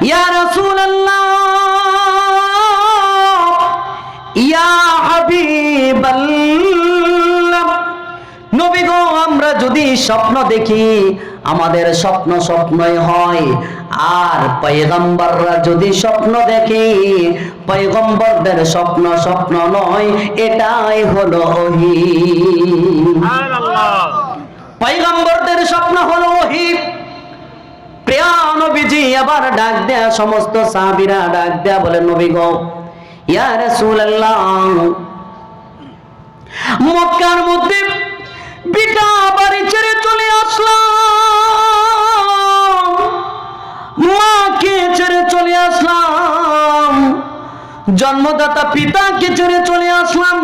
ইয়া রাসূলুল্লাহ, ইয়া হাবিবাল্লাহ, নবী গো আমরা যদি স্বপ্ন দেখি আমাদের স্বপ্ন স্বপ্নই হয়, আর পয়গম্বররা যদি স্বপ্ন দেখে পয়গম্বরদের স্বপ্ন স্বপ্ন নয়, এটাই হলো ওহী। সুবহানাল্লাহ। পয়গম্বরদের স্বপ্ন হলো ওহী। প্রিয় নবীজি আবার ডাক দেয়া সমস্ত সাহাবীরা ডাক দেয়া বলে, নবী গো, ইয়া রাসূলুল্লাহ, মক্কার মধ্যে বিটা বাড়ি ছেড়ে চলে আসলাম, মাকে ছেড়ে চলে আসলাম, জন্মদাতা পিতাকে ছেড়ে চলে আসলাম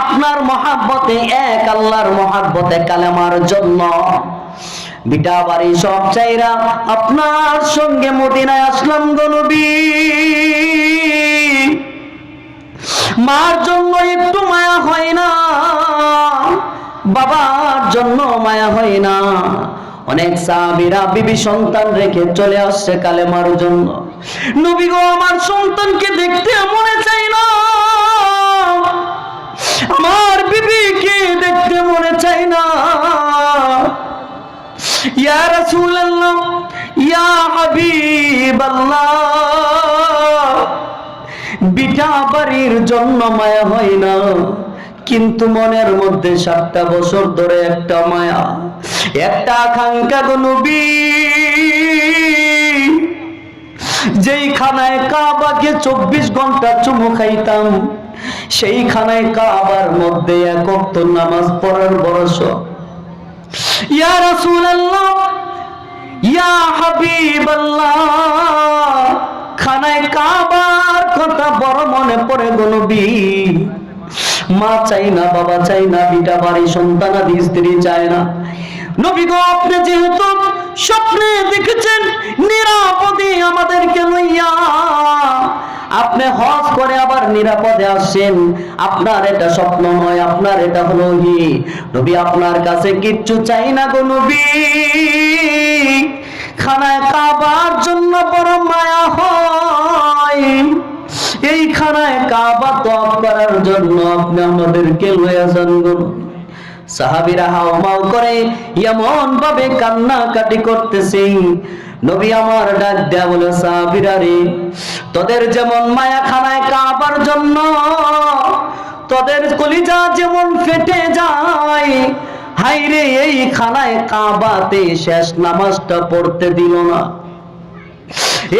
আপনার মহাব্বতে, এক আল্লাহর মহাব্বতে কালেমার জন্য। বিটা বাড়ি সব চাইরা আপনার সঙ্গে মদিনায় আসলাম গো নবী। মার জন্য একটু মায়া হয় না, বাবার জন্য মায়া হয় না। অনেক সাহাবীরা বিবি সন্তান রেখে চলে আসছে কালেমার জন্য। নবী গো আমার সন্তানকে দেখতে মনে চাই না, আমার বিবিকে দেখতে মনে চাই না। ইয়া রাসূলুল্লাহ, ইয়া হাবিবাল্লাহ, বিটা বাড়ির জন্য মায়া হয় না, কিন্তু মনের মধ্যে 7টা বছর ধরে একটা মায়া, একটা আকাঙ্ক্ষা গো নবী। যেই খানায় কাবাকে 24 ঘন্টা চুমু খাইতাম, সেই খানায় কাবার মধ্যে এক ওয়াক্ত নামাজ পড়ার বড় শখ। ইয়া রাসূলুল্লাহ, ইয়া হাবিবাল্লাহ, খানায় কাবার কথা বড় মনে পড়ে গো নবী। মা চাই না, বাবা চাই না, বিটা বাড়ি সন্তানাদি স্ত্রী চায় না। নবী গো আপনি যেহেতু স্বপ্নে দেখেছেন নিরাপদে আমাদেরকে লইয়া, আপনি হজ করে আবার নিরাপদে আসছেন, আপনার এটা স্বপ্ন নয়, আপনার এটা হলো ওহী। নবী আপনার কাছে কিচ্ছু চাই না গো নবী, খানায় কাবার জন্য বড় মায়া হয়, এই খানায় কাবা তওয়াফ করার জন্য আপনি আমাদেরকে লইয়া যান গো। সাহাবীরা হাওমাও করে এমন ভাবে কান্নাকাটি করতেছে। নবী আমার ডাক দেয়া বলে, সাহাবীরা রে, তোদের যেমন মায়া খানায় কাবার জন্য, তোদের কলিজা যেমন ফেটে যায়, হায়রে এই খানায় কাবাতে শেষ নামাজটা পড়তে দিল না।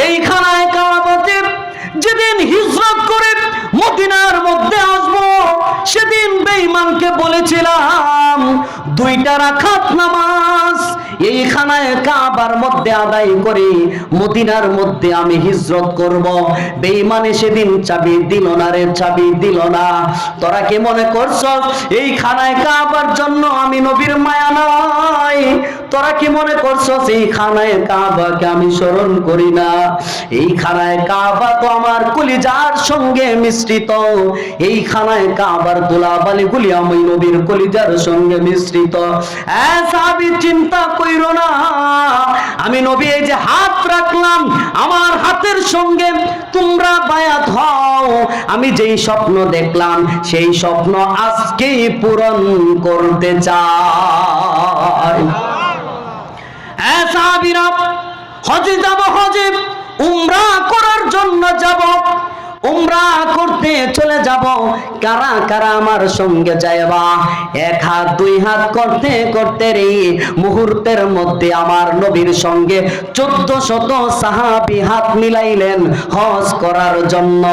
এই খানায় কাবাতে যেদিন হিজরত করে মদিনার মধ্যে আসবো, সেদিন বেঈমানকে বলেছিলাম 2টা রাকাত নামাজ এই খানায় কাবার মধ্যে আদায় করে মদিনার মধ্যে আমি হিজরত করব। বেঈমানে সেদিন চাবি দিল না রে, চাবি দিল না। তোরা কি মনে করছস এই খানায় কাবার জন্য আমি নবীর মায়া নাই? তোরা কি মনে করছস এই খানায় কাবাকে আমি স্মরণ করি না? এই খানায় কাবা তো আমার কলিজার সঙ্গে মিশ্রিত, এই খানায় কাবার ধুলাবালি গুলি আমি নবীর কলিজার সঙ্গে মিশ্রিত। সাহাবী চিন্তা কইরো না, আমি নবী এই যে হাত রাখলাম, আমার হাতের সঙ্গে তোমরা বায়াত হও। আমি যেই স্বপ্ন দেখলাম সেই স্বপ্ন আজকেই পূরণ করতে চাই। সাহাবীরা হজে যাব, হজে উমরা করার জন্য যাব, উমরা করতে চলে যাব। কারা কারা আমার সঙ্গে যাইবা? 1 হাত 2 হাত করতে করতে রে মুহূর্তের মধ্যে আমার নবীর সঙ্গে 1400 সাহাবী হাত মিলাইলেন হজ করার জন্য।